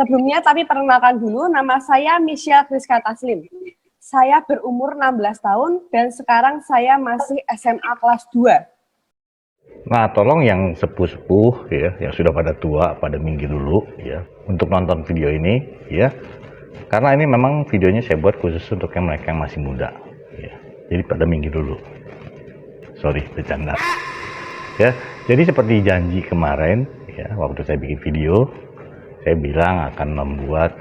Sebelumnya, tapi perkenalkan dulu, nama saya Michelle Kriska Taslim. Saya berumur 16 tahun dan sekarang saya masih SMA kelas 2. Nah, tolong yang sepuh-sepuh ya, yang sudah pada tua, pada minggir dulu ya, untuk nonton video ini ya. Karena ini memang videonya saya buat khusus untuk mereka yang masih muda ya. Jadi pada minggir dulu. Sorry, bercanda. Ya, jadi seperti janji kemarin ya, waktu saya bikin video, saya bilang akan membuat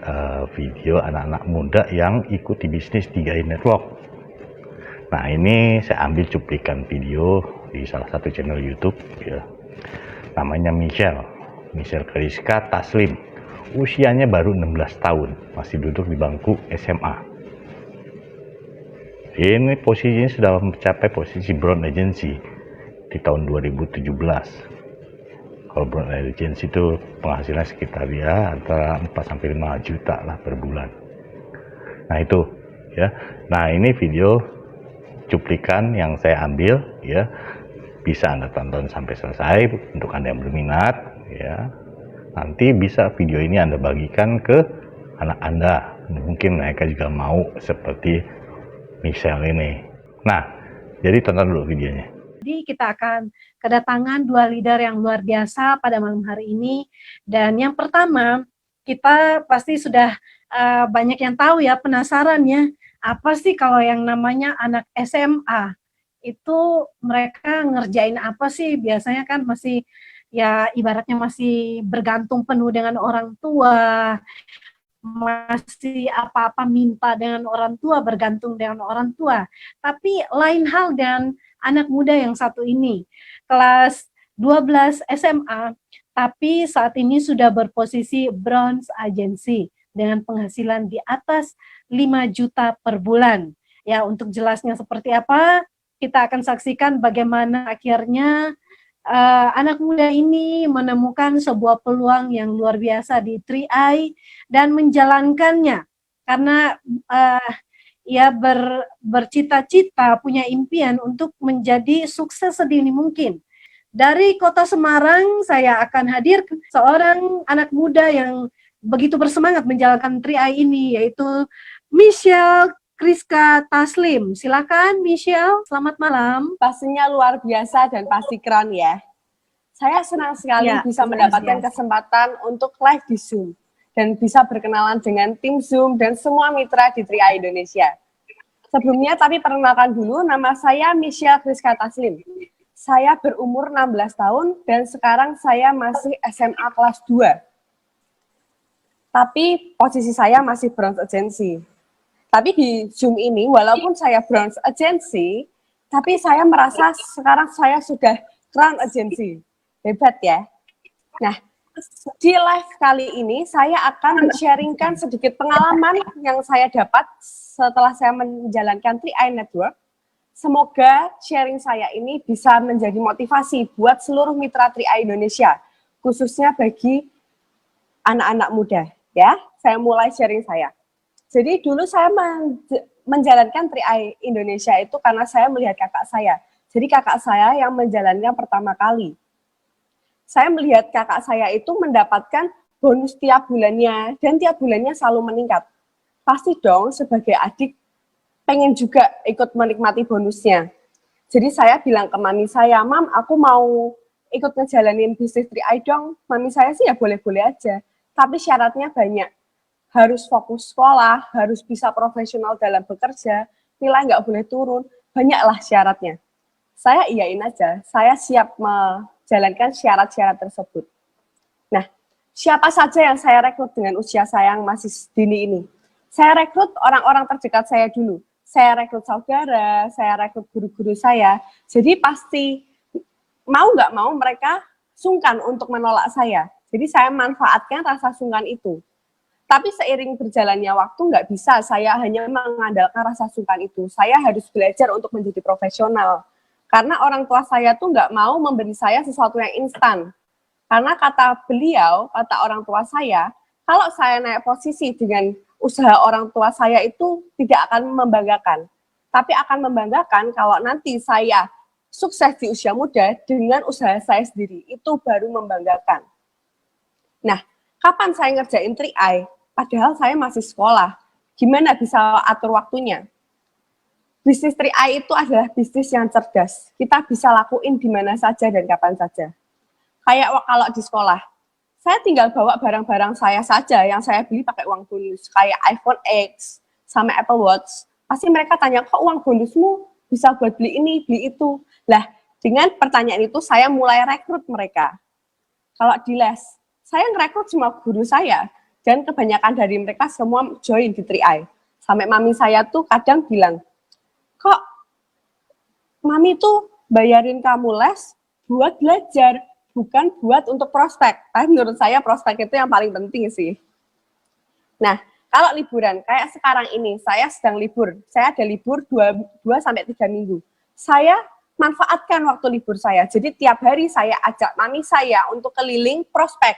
video anak-anak muda yang ikut di bisnis 3i Network. Nah, ini saya ambil cuplikan video di salah satu channel YouTube ya. Namanya Michelle Kriska Taslim. Usianya baru 16 tahun, masih duduk di bangku SMA. Ini posisinya sudah mencapai posisi Brown Agency di tahun 2017. Kalau Brown Agency itu penghasilan sekitar ya antara 4-5 juta lah per bulan. Nah itu ya. Nah ini video cuplikan yang saya ambil ya, bisa Anda tonton sampai selesai untuk Anda yang berminat ya. Nanti bisa video ini Anda bagikan ke anak Anda, mungkin mereka juga mau seperti Michelle ini. Nah, jadi tonton dulu videonya. Jadi kita akan kedatangan dua leader yang luar biasa pada malam hari ini. Dan yang pertama, kita pasti sudah banyak yang tahu ya, penasaran ya, apa sih kalau yang namanya anak SMA? Itu mereka ngerjain apa sih? Biasanya kan masih, ya ibaratnya masih bergantung penuh dengan orang tua, masih apa-apa minta dengan orang tua, bergantung dengan orang tua. Tapi lain hal dengan anak muda yang satu ini, kelas 12 SMA, tapi saat ini sudah berposisi Bronze Agency dengan penghasilan di atas 5 juta per bulan. Ya, untuk jelasnya seperti apa, kita akan saksikan bagaimana akhirnya anak muda ini menemukan sebuah peluang yang luar biasa di 3i dan menjalankannya karena ia bercita-cita, punya impian untuk menjadi sukses sedini mungkin. Dari kota Semarang, saya akan hadir seorang anak muda yang begitu bersemangat menjalankan 3i ini, yaitu Michelle Kriska Taslim. Silakan Michelle, selamat malam. Pastinya luar biasa dan pasti keren ya. Saya senang sekali bisa mendapatkan kesempatan untuk live di Zoom dan bisa berkenalan dengan tim Zoom dan semua mitra di 3i Indonesia. Sebelumnya, tapi perkenalkan dulu, nama saya Michelle Kriska Taslim. Saya berumur 16 tahun dan sekarang saya masih SMA kelas 2. Tapi posisi saya masih Bronze Agency. Tapi di Zoom ini, walaupun saya Bronze Agency, tapi saya merasa sekarang saya sudah Crown Agency. Hebat ya. Nah, di live kali ini saya akan men-sharingkan sedikit pengalaman yang saya dapat setelah saya menjalankan 3i Network. Semoga sharing saya ini bisa menjadi motivasi buat seluruh mitra 3i Indonesia, khususnya bagi anak-anak muda. Ya, saya mulai sharing saya. Jadi dulu saya menjalankan 3i Indonesia itu karena saya melihat kakak saya. Jadi kakak saya yang menjalankan pertama kali. Saya melihat kakak saya itu mendapatkan bonus tiap bulannya dan tiap bulannya selalu meningkat. Pasti dong sebagai adik pengen juga ikut menikmati bonusnya. Jadi saya bilang ke mami saya, "Mam, aku mau ikut ngejalanin bisnis 3i dong." Mami saya sih ya boleh-boleh aja, tapi syaratnya banyak. Harus fokus sekolah, harus bisa profesional dalam bekerja, nilai nggak boleh turun, banyaklah syaratnya. Saya iyain aja, saya siap menjalankan syarat-syarat tersebut. Nah, siapa saja yang saya rekrut dengan usia saya yang masih dini ini? Saya rekrut orang-orang terdekat saya dulu. Saya rekrut saudara, saya rekrut guru-guru saya. Jadi pasti mau nggak mau mereka sungkan untuk menolak saya. Jadi saya manfaatkan rasa sungkan itu. Tapi seiring berjalannya waktu nggak bisa saya hanya mengandalkan rasa sungkan itu. Saya harus belajar untuk menjadi profesional. Karena orang tua saya tuh nggak mau memberi saya sesuatu yang instan. Karena kata beliau, kata orang tua saya, kalau saya naik posisi dengan usaha orang tua saya itu tidak akan membanggakan. Tapi akan membanggakan kalau nanti saya sukses di usia muda dengan usaha saya sendiri. Itu baru membanggakan. Nah, Kapan saya ngerjain 3i? Padahal saya masih sekolah. Gimana bisa atur waktunya? Bisnis 3i itu adalah bisnis yang cerdas. Kita bisa lakuin di mana saja dan kapan saja. Kayak kalau di sekolah, saya tinggal bawa barang-barang saya saja yang saya beli pakai uang bonus. Kayak iPhone X sama Apple Watch. Pasti mereka tanya, kok uang bonusmu bisa buat beli ini, beli itu. Lah, dengan pertanyaan itu saya mulai rekrut mereka. Kalau di les, saya ngerekrut cuma guru saya. Dan kebanyakan dari mereka semua join di 3i. Sampai mami saya tuh kadang bilang, kok mami tuh bayarin kamu les buat belajar, bukan buat untuk prospek. Tapi menurut saya prospek itu yang paling penting sih. Nah, kalau liburan, kayak sekarang ini, saya sedang libur. Saya ada libur 2-3 minggu. Saya manfaatkan waktu libur saya. Jadi tiap hari saya ajak mami saya untuk keliling prospek.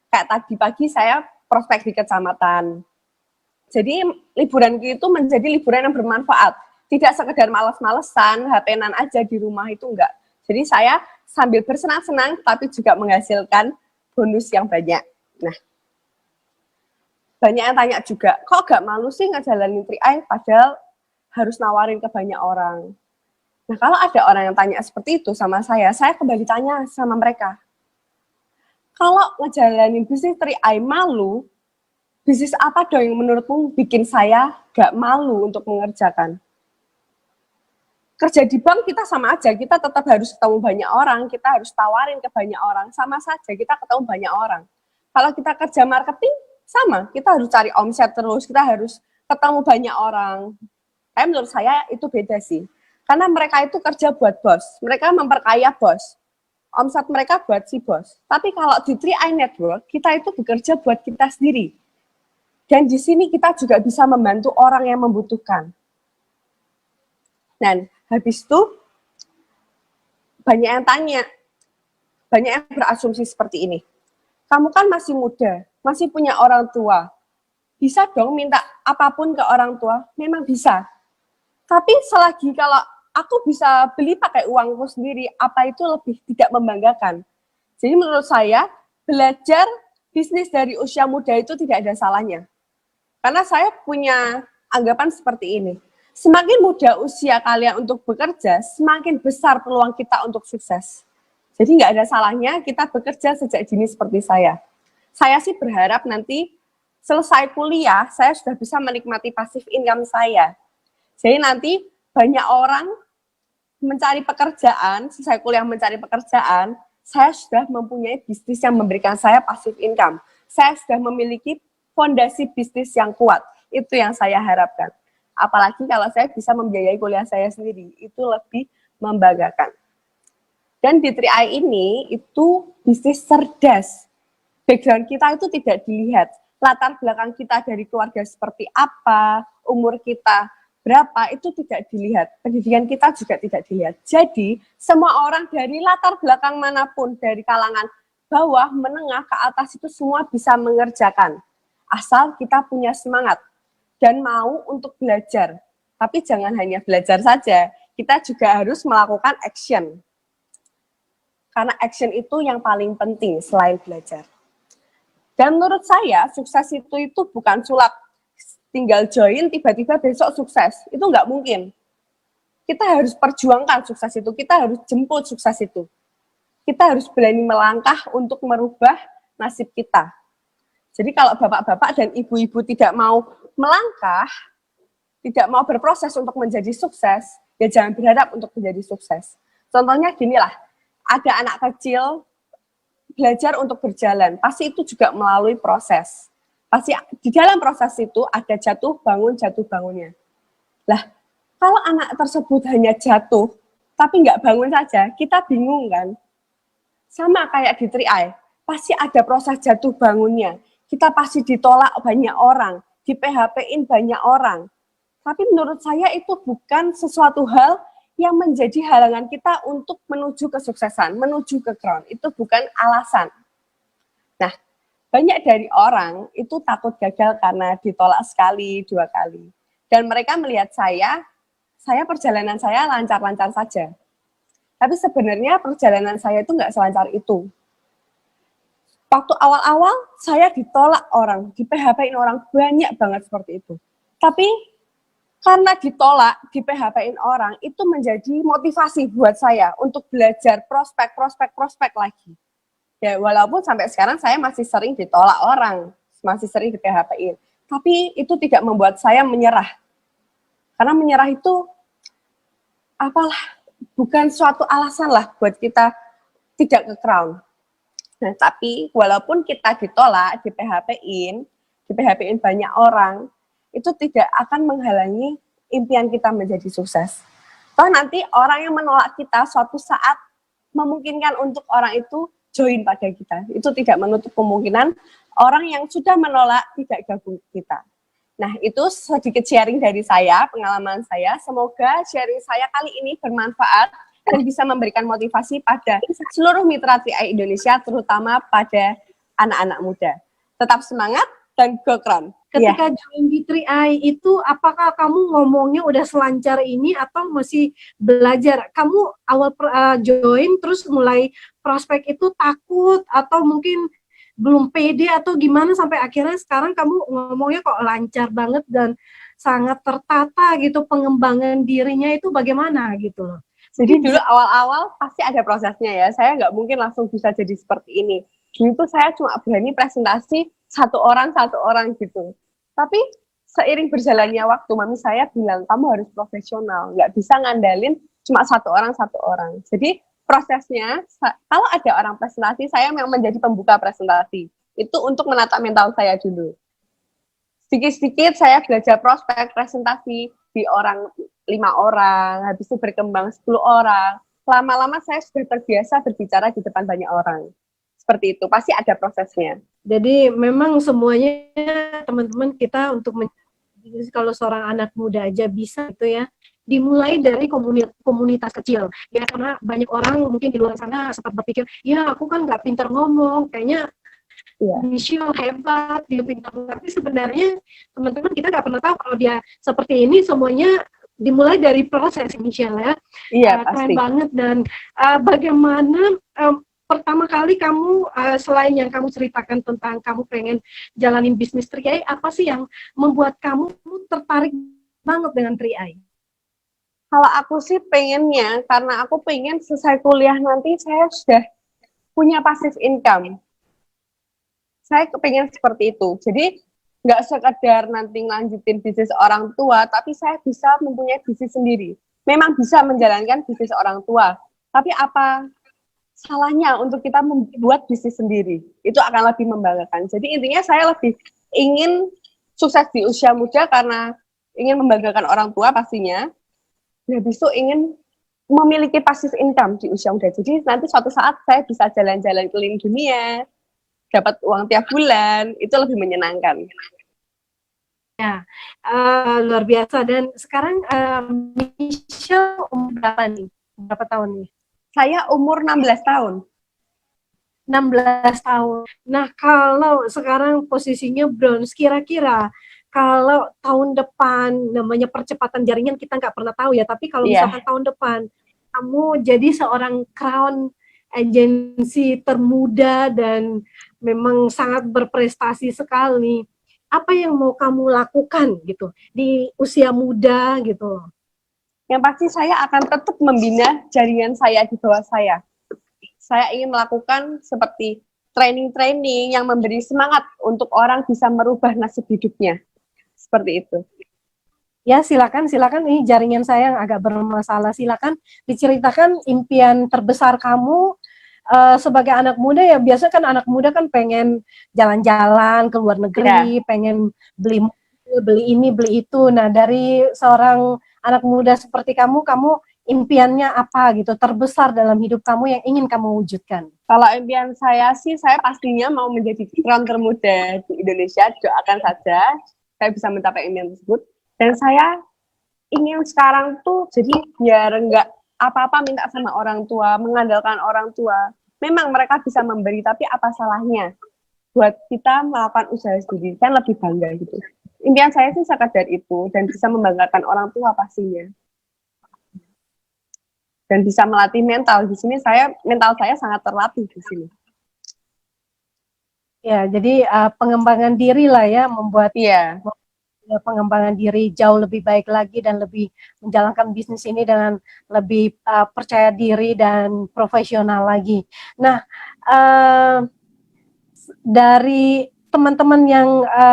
Kayak tadi pagi saya prospek di kecamatan. Jadi liburan itu menjadi liburan yang bermanfaat. Tidak sekedar males-malesan, HP-nan aja di rumah itu enggak. Jadi saya sambil bersenang-senang, tapi juga menghasilkan bonus yang banyak. Nah, banyak yang tanya juga, kok gak malu sih ngejalanin 3i, padahal harus nawarin ke banyak orang. Nah, kalau ada orang yang tanya seperti itu sama saya kembali tanya sama mereka, kalau ngejalanin bisnis 3i malu, bisnis apa dong yang menurutmu bikin saya gak malu untuk mengerjakan? Kerja di bank kita sama aja, kita tetap harus ketemu banyak orang, kita harus tawarin ke banyak orang, sama saja kita ketemu banyak orang. Kalau kita kerja marketing, sama, kita harus cari omset terus, kita harus ketemu banyak orang. Tapi menurut saya itu beda sih, karena mereka itu kerja buat bos, mereka memperkaya bos, omset mereka buat si bos. Tapi kalau di 3i Network, kita itu bekerja buat kita sendiri. Dan di sini kita juga bisa membantu orang yang membutuhkan. Dan habis itu, banyak yang tanya, banyak yang berasumsi seperti ini. Kamu kan masih muda, masih punya orang tua. Bisa dong minta apapun ke orang tua? Memang bisa. Tapi selagi kalau aku bisa beli pakai uangku sendiri, apa itu lebih tidak membanggakan. Jadi menurut saya, belajar bisnis dari usia muda itu tidak ada salahnya. Karena saya punya anggapan seperti ini. Semakin muda usia kalian untuk bekerja, semakin besar peluang kita untuk sukses. Jadi nggak ada salahnya kita bekerja sejak dini seperti saya. Saya sih berharap nanti selesai kuliah, saya sudah bisa menikmati passive income saya. Jadi nanti banyak orang mencari pekerjaan, selesai kuliah mencari pekerjaan, saya sudah mempunyai bisnis yang memberikan saya passive income. Saya sudah memiliki fondasi bisnis yang kuat. Itu yang saya harapkan. Apalagi kalau saya bisa membiayai kuliah saya sendiri, itu lebih membanggakan. Dan di 3i ini, itu bisnis cerdas. Background kita itu tidak dilihat. Latar belakang kita dari keluarga seperti apa, umur kita berapa, itu tidak dilihat. Pendidikan kita juga tidak dilihat. Jadi, semua orang dari latar belakang manapun, dari kalangan bawah, menengah, ke atas, itu semua bisa mengerjakan. Asal kita punya semangat dan mau untuk belajar. Tapi jangan hanya belajar saja, kita juga harus melakukan action. Karena action itu yang paling penting selain belajar. Dan menurut saya, sukses itu bukan sulap. Tinggal join, tiba-tiba besok sukses. Itu nggak mungkin. Kita harus perjuangkan sukses itu, kita harus jemput sukses itu. Kita harus berani melangkah untuk merubah nasib kita. Jadi kalau bapak-bapak dan ibu-ibu tidak mau melangkah, tidak mau berproses untuk menjadi sukses, ya jangan berharap untuk menjadi sukses. Contohnya ginilah, ada anak kecil belajar untuk berjalan, pasti itu juga melalui proses. Pasti di dalam proses itu ada jatuh bangunnya. Lah, kalau anak tersebut hanya jatuh, tapi nggak bangun saja, kita bingung kan? Sama kayak di 3i, pasti ada proses jatuh bangunnya. Kita pasti ditolak banyak orang, di PHP-in banyak orang. Tapi menurut saya itu bukan sesuatu hal yang menjadi halangan kita untuk menuju kesuksesan, menuju ke crown. Itu bukan alasan. Nah, banyak dari orang itu takut gagal karena ditolak sekali, 2 kali. Dan mereka melihat saya perjalanan saya lancar-lancar saja. Tapi sebenarnya perjalanan saya itu nggak selancar itu. waktu awal-awal saya ditolak orang, di PHP-in orang, banyak banget seperti itu. Tapi karena ditolak, di PHP-in orang, itu menjadi motivasi buat saya untuk belajar prospek lagi. Ya, walaupun sampai sekarang saya masih sering ditolak orang, masih sering di PHP-in. Tapi itu tidak membuat saya menyerah. Karena menyerah itu bukan suatu alasan lah buat kita tidak ke crown. Nah, tapi walaupun kita ditolak, di PHP-in banyak orang, itu tidak akan menghalangi impian kita menjadi sukses. Toh nanti orang yang menolak kita suatu saat memungkinkan untuk orang itu join pada kita. Itu tidak menutup kemungkinan orang yang sudah menolak tidak gabung kita. Nah, itu sedikit sharing dari saya, pengalaman saya. Semoga sharing saya kali ini bermanfaat dan bisa memberikan motivasi pada seluruh mitra 3i Indonesia, terutama pada anak-anak muda. Tetap semangat dan go crown. Ketika join di 3i itu, apakah kamu ngomongnya udah selancar ini atau masih belajar? Kamu awal join terus mulai prospek itu takut atau mungkin belum pede atau gimana sampai akhirnya sekarang kamu ngomongnya kok lancar banget dan sangat tertata gitu, pengembangan dirinya itu bagaimana gitu loh. Jadi dulu awal-awal pasti ada prosesnya ya, saya nggak mungkin langsung bisa jadi seperti ini. Dulu tuh saya cuma berani presentasi satu orang gitu. Tapi seiring berjalannya waktu, mami saya bilang, kamu harus profesional, nggak bisa ngandalin cuma satu orang. Jadi prosesnya, kalau ada orang presentasi, saya yang menjadi pembuka presentasi. Itu untuk menata mental saya dulu. Sedikit-sedikit saya belajar prospek, presentasi di 5 orang, habis itu berkembang 10 orang. Lama-lama saya sudah terbiasa berbicara di depan banyak orang. Seperti itu, pasti ada prosesnya. Jadi memang semuanya teman-teman kita untuk kalau seorang anak muda aja bisa itu ya, dimulai dari komunitas kecil ya, karena banyak orang mungkin di luar sana sempat berpikir ya aku kan nggak pintar ngomong, kayaknya Michelle hebat, dia pintar, tapi sebenarnya teman-teman kita nggak pernah tahu kalau dia seperti ini. Semuanya dimulai dari proses Michelle ya. Iya, keren pasti banget. Dan bagaimana pertama kali kamu selain yang kamu ceritakan tentang kamu pengen jalanin bisnis 3i, apa sih yang membuat kamu tertarik banget dengan 3i? Kalau aku sih pengennya, karena aku pengen selesai kuliah nanti saya sudah punya passive income. Saya kepengen seperti itu. Jadi nggak sekedar nanti ngelanjutin bisnis orang tua, tapi saya bisa mempunyai bisnis sendiri. Memang bisa menjalankan bisnis orang tua, tapi apa salahnya untuk kita membuat bisnis sendiri? Itu akan lebih membanggakan. Jadi intinya saya lebih ingin sukses di usia muda karena ingin membanggakan orang tua pastinya. Habis itu ingin memiliki passive income di usia muda. Jadi nanti suatu saat saya bisa jalan-jalan keliling dunia, dapat uang tiap bulan, itu lebih menyenangkan. Ya, luar biasa. Dan sekarang Michelle umur berapa nih? Berapa tahun nih? Saya umur 16 tahun. 16 tahun. Nah, kalau sekarang posisinya bronze, kira-kira kalau tahun depan, namanya percepatan jaringan kita nggak pernah tahu ya, tapi kalau misalkan tahun depan kamu jadi seorang crown agency termuda dan memang sangat berprestasi sekali, apa yang mau kamu lakukan gitu di usia muda gitu? Yang pasti saya akan tetap membina jaringan saya di bawah saya. Saya ingin melakukan seperti training-training yang memberi semangat untuk orang bisa merubah nasib hidupnya. Seperti itu. Ya, silakan ini jaringan saya yang agak bermasalah. Silakan diceritakan impian terbesar kamu sebagai anak muda ya. Biasa kan anak muda kan pengen jalan-jalan ke luar negeri, pengen beli ini, beli itu. Nah, dari seorang anak muda seperti kamu impiannya apa gitu, terbesar dalam hidup kamu yang ingin kamu wujudkan? Kalau impian saya sih, saya pastinya mau menjadi crown termuda di Indonesia. Doakan saja saya bisa mencapai impian tersebut. Dan saya ingin sekarang tuh jadi biar nggak apa-apa minta sama orang tua, mengandalkan orang tua. Memang mereka bisa memberi, tapi apa salahnya buat kita melakukan usaha sendiri, kan lebih bangga gitu. Impian saya sih sekadar itu, dan bisa membanggakan orang tua pastinya. Dan bisa melatih mental. Di sini mental saya sangat terlatih di sini. Ya, jadi pengembangan diri lah ya, membuat Iya. pengembangan diri jauh lebih baik lagi dan lebih menjalankan bisnis ini dengan lebih percaya diri dan profesional lagi. Nah, dari teman-teman yang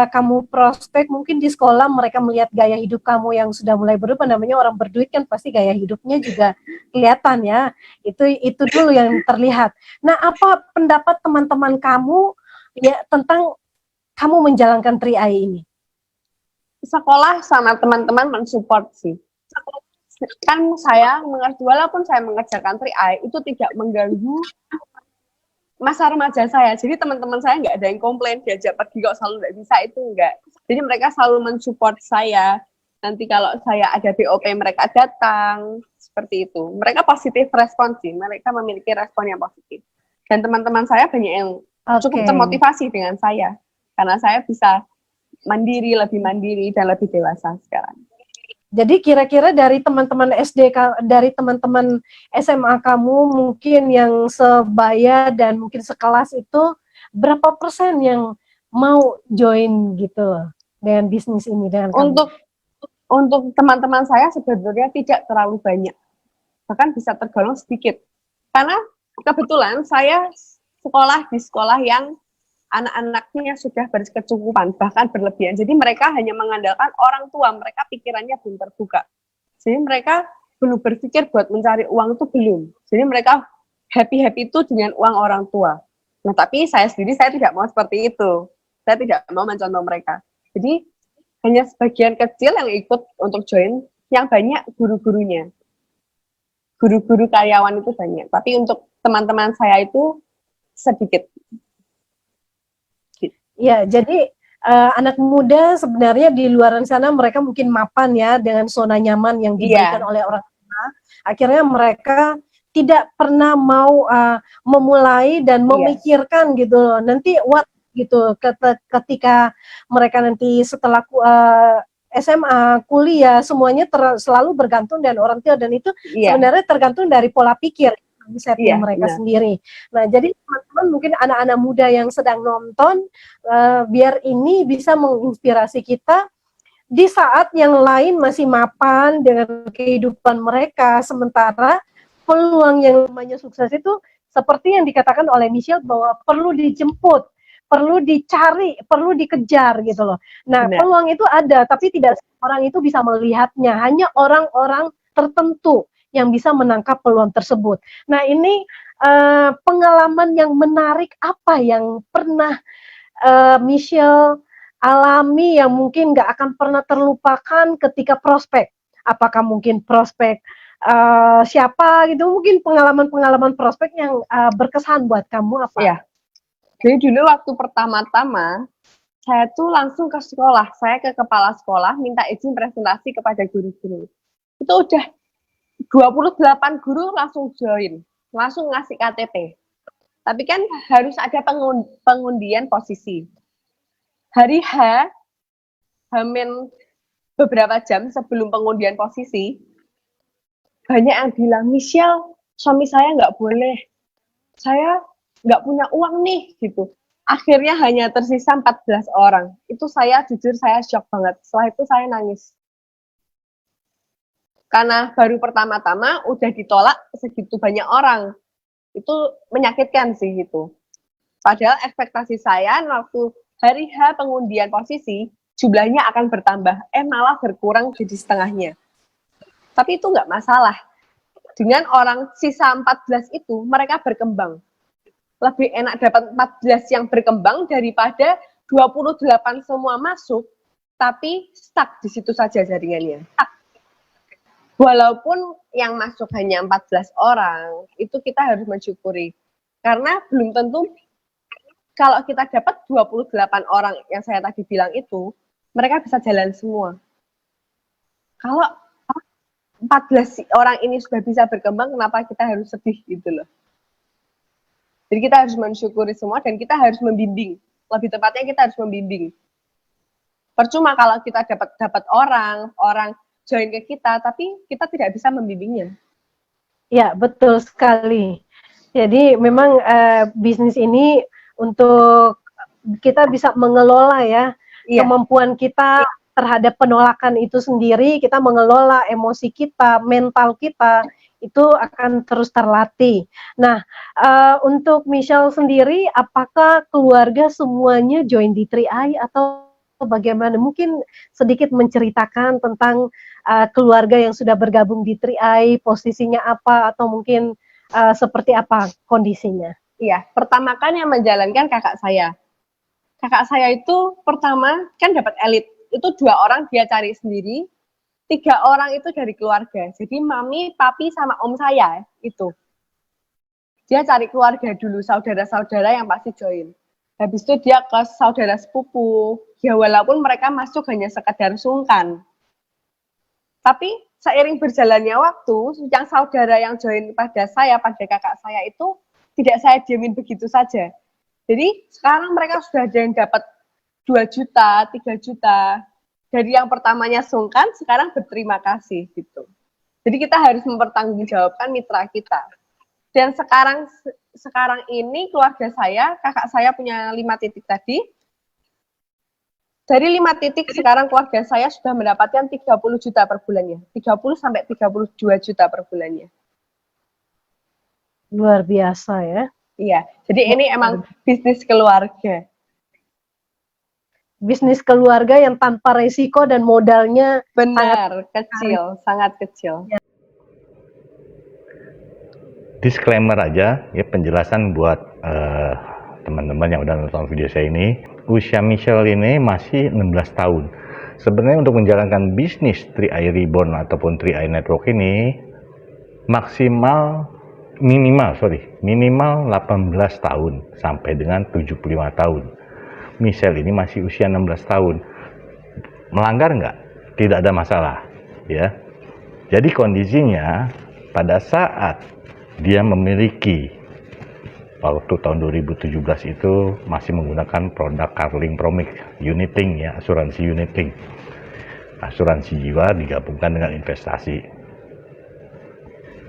kamu prospek, mungkin di sekolah mereka melihat gaya hidup kamu yang sudah mulai berubah, namanya orang berduit kan pasti gaya hidupnya juga kelihatan ya. Itu dulu yang terlihat. Nah, apa pendapat teman-teman kamu ya tentang kamu menjalankan 3i ini? Sekolah sama teman-teman mensupport sih. Kan saya mengerti, walaupun saya mengerjakan 3i, itu tidak mengganggu masa remaja saya. Jadi teman-teman saya nggak ada yang komplain diajak pergi kok selalu nggak bisa, itu enggak. Jadi mereka selalu mensupport saya. Nanti kalau saya ada BOP mereka datang, seperti itu. Mereka positif respon sih, mereka memiliki respon yang positif. Dan teman-teman saya banyak yang cukup termotivasi dengan saya. Karena saya bisa mandiri, lebih mandiri, dan lebih dewasa sekarang. Jadi kira-kira dari teman-teman SD, dari teman-teman SMA kamu mungkin yang sebaya dan mungkin sekelas itu, berapa persen yang mau join gitu dengan bisnis ini dengan kamu? Untuk teman-teman saya sebenarnya tidak terlalu banyak, bahkan bisa tergolong sedikit. Karena kebetulan saya sekolah di sekolah yang anak-anaknya sudah berkecukupan, bahkan berlebihan. Jadi mereka hanya mengandalkan orang tua, mereka pikirannya belum terbuka. Jadi mereka belum berpikir buat mencari uang itu belum. Jadi mereka happy-happy itu dengan uang orang tua. Nah, tapi saya sendiri, saya tidak mau seperti itu. Saya tidak mau mencontoh mereka. Jadi hanya sebagian kecil yang ikut untuk join, yang banyak guru-gurunya. Guru-guru karyawan itu banyak. Tapi untuk teman-teman saya itu sedikit. Ya, jadi anak muda sebenarnya di luar sana mereka mungkin mapan ya dengan zona nyaman yang diberikan oleh orang tua. Akhirnya mereka tidak pernah mau memulai dan memikirkan gitu loh. Nanti what gitu ketika mereka nanti setelah SMA, kuliah, semuanya selalu bergantung dan orang tua, dan itu sebenarnya tergantung dari pola pikir mindsetnya mereka sendiri. Nah, jadi teman-teman mungkin anak-anak muda yang sedang nonton, biar ini bisa menginspirasi kita di saat yang lain masih mapan dengan kehidupan mereka, sementara peluang yang namanya sukses itu seperti yang dikatakan oleh Michelle bahwa perlu dijemput, perlu dicari, perlu dikejar gitu loh. Nah, peluang itu ada, tapi tidak orang itu bisa melihatnya, hanya orang-orang tertentu yang bisa menangkap peluang tersebut. Nah, ini pengalaman yang menarik apa yang pernah Michelle alami yang mungkin nggak akan pernah terlupakan ketika prospek? Apakah mungkin prospek siapa gitu? Mungkin pengalaman-pengalaman prospek yang berkesan buat kamu apa? Iya. Jadi dulu waktu pertama-tama saya tuh langsung ke sekolah. Saya ke kepala sekolah minta izin presentasi kepada guru-guru. Itu udah 28 guru langsung join, langsung ngasih KTP. Tapi kan harus ada pengundian posisi. Hari H, hamin beberapa jam sebelum pengundian posisi, banyak yang bilang, Michelle, suami saya nggak boleh. Saya nggak punya uang nih, gitu. Akhirnya hanya tersisa 14 orang. Itu saya, jujur saya shock banget. Setelah itu saya nangis. Karena baru pertama-tama udah ditolak segitu banyak orang. Itu menyakitkan sih gitu. Padahal ekspektasi saya waktu hari H pengundian posisi, jumlahnya akan bertambah. Malah berkurang jadi setengahnya. Tapi itu nggak masalah. Dengan orang sisa 14 itu, mereka berkembang. Lebih enak dapat 14 yang berkembang daripada 28 semua masuk, tapi stuck di situ saja jaringannya. Stuck. Walaupun yang masuk hanya 14 orang, itu kita harus mensyukuri. Karena belum tentu kalau kita dapat 28 orang yang saya tadi bilang itu, mereka bisa jalan semua. Kalau 14 orang ini sudah bisa berkembang, kenapa kita harus sedih gitu loh. Jadi kita harus mensyukuri semua dan kita harus membimbing. Lebih tepatnya kita harus membimbing. Percuma kalau kita dapat orang join ke kita, tapi kita tidak bisa membimbingnya. Ya, betul sekali. Jadi memang bisnis ini untuk kita bisa mengelola ya Iya, kemampuan kita terhadap penolakan itu sendiri, kita mengelola emosi kita, mental kita itu akan terus terlatih. Nah, untuk Michelle sendiri, apakah keluarga semuanya join di 3i atau bagaimana? Mungkin sedikit menceritakan tentang keluarga yang sudah bergabung di 3i, posisinya apa, atau mungkin seperti apa kondisinya? iya. Pertama kan yang menjalankan kakak saya. Kakak saya itu pertama kan dapat elit. Itu 2 orang dia cari sendiri, 3 orang itu dari keluarga. Jadi mami, papi, sama om saya itu. Dia cari keluarga dulu, saudara-saudara yang pasti join. Habis itu dia ke saudara sepupu. Ya walaupun mereka masuk hanya sekedar sungkan. Tapi seiring berjalannya waktu, yang saudara yang join pada saya, pada kakak saya itu tidak saya diamin begitu saja. Jadi sekarang mereka sudah ada yang dapat 2 juta, 3 juta. Dari yang pertamanya sungkan, sekarang berterima kasih gitu. Jadi kita harus mempertanggungjawabkan mitra kita. Dan sekarang ini keluarga saya, kakak saya punya 5 titik tadi. Dari 5 titik sekarang keluarga saya sudah mendapatkan 30 juta per bulannya. 30 sampai 32 juta per bulannya. Luar biasa ya. Iya, jadi ini emang bisnis keluarga. Bisnis keluarga yang tanpa resiko dan modalnya benar kecil, sangat kecil. Disclaimer aja ya, penjelasan buat teman-teman yang udah nonton video saya ini. Usia Michelle ini masih 16 tahun. Sebenarnya untuk menjalankan bisnis 3i Reborn ataupun 3i Network ini minimal 18 tahun sampai dengan 75 tahun. Michelle ini masih usia 16 tahun. Melanggar nggak? Tidak ada masalah, ya. Jadi kondisinya pada saat dia memiliki, waktu tahun 2017 itu masih menggunakan produk Carling Promix, Unit-Link ya, asuransi Unit-Link. Asuransi jiwa digabungkan dengan investasi.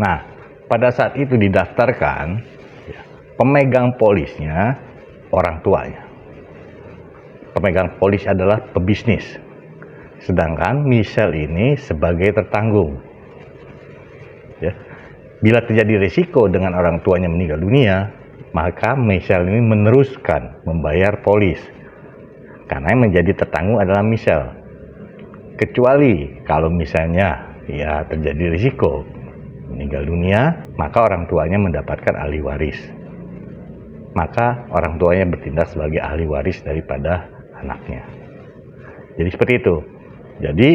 Nah, pada saat itu didaftarkan, ya, pemegang polisnya orang tuanya. Pemegang polis adalah pebisnis. Sedangkan Michelle ini sebagai tertanggung. Ya. Bila terjadi risiko dengan orang tuanya meninggal dunia, maka Michelle ini meneruskan membayar polis. Karena yang menjadi tertanggung adalah Michelle. Kecuali kalau misalnya ya terjadi risiko meninggal dunia, maka orang tuanya mendapatkan ahli waris. Maka orang tuanya bertindak sebagai ahli waris daripada anaknya. Jadi seperti itu. Jadi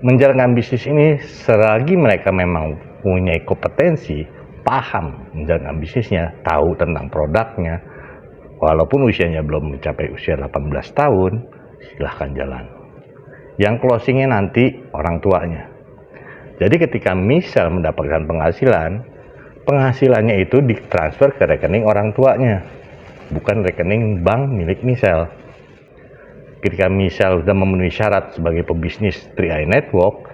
menjalankan bisnis ini selagi mereka memang punya kompetensi, paham menjalankan bisnisnya, tahu tentang produknya, walaupun usianya belum mencapai usia 18 tahun, silahkan jalan. Yang closingnya nanti orang tuanya. Jadi ketika Michelle mendapatkan penghasilannya itu ditransfer ke rekening orang tuanya, bukan rekening bank milik Michelle. Ketika Michelle sudah memenuhi syarat sebagai pebisnis 3i Network,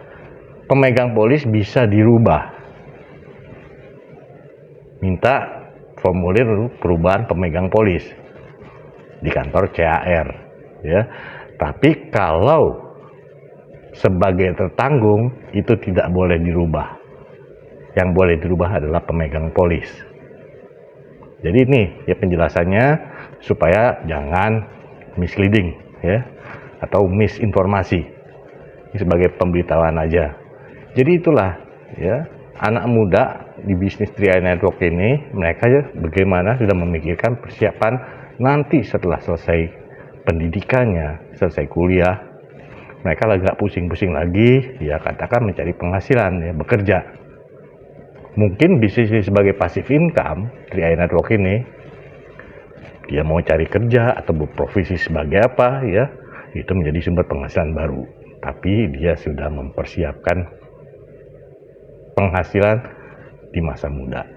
pemegang polis bisa dirubah. Minta formulir perubahan pemegang polis di kantor CAR, ya. Tapi kalau sebagai tertanggung itu tidak boleh dirubah. Yang boleh dirubah adalah pemegang polis. Jadi ini ya penjelasannya supaya jangan misleading ya atau misinformasi. Ini sebagai pemberitahuan aja. Jadi itulah ya, anak muda di bisnis 3i Network ini, mereka ya bagaimana sudah memikirkan persiapan nanti setelah selesai pendidikannya, selesai kuliah, mereka lagi gak pusing-pusing lagi, ya katakan mencari penghasilan, ya bekerja. Mungkin bisnis sebagai passive income, 3i Network ini, dia mau cari kerja atau berprofesi sebagai apa, ya itu menjadi sumber penghasilan baru. Tapi dia sudah mempersiapkan penghasilan di masa muda.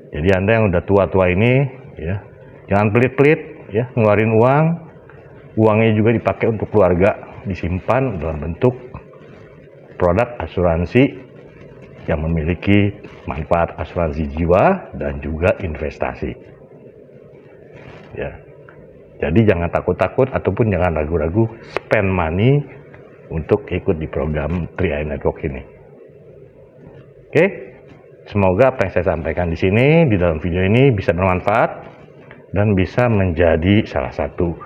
Jadi Anda yang udah tua-tua ini, ya jangan pelit-pelit, ya ngeluarin uang. Uangnya juga dipakai untuk keluarga, disimpan dalam bentuk produk asuransi yang memiliki manfaat asuransi jiwa dan juga investasi. Ya. Jadi jangan takut-takut ataupun jangan ragu-ragu spend money untuk ikut di program 3i Network ini. Oke, semoga apa yang saya sampaikan di sini, di dalam video ini bisa bermanfaat dan bisa menjadi salah satu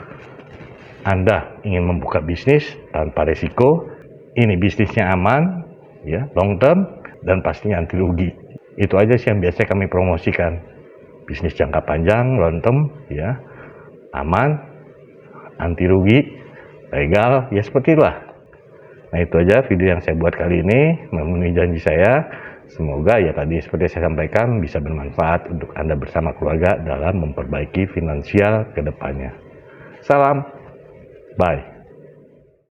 Anda ingin membuka bisnis tanpa resiko. Ini bisnisnya aman, ya, long term, dan pastinya anti rugi. Itu aja sih yang biasa kami promosikan. Bisnis jangka panjang, long term, ya, aman, anti rugi, legal, ya seperti itulah. Nah itu aja video yang saya buat kali ini, memenuhi janji saya. Semoga ya tadi seperti saya sampaikan bisa bermanfaat untuk Anda bersama keluarga dalam memperbaiki finansial ke depannya. Salam, bye.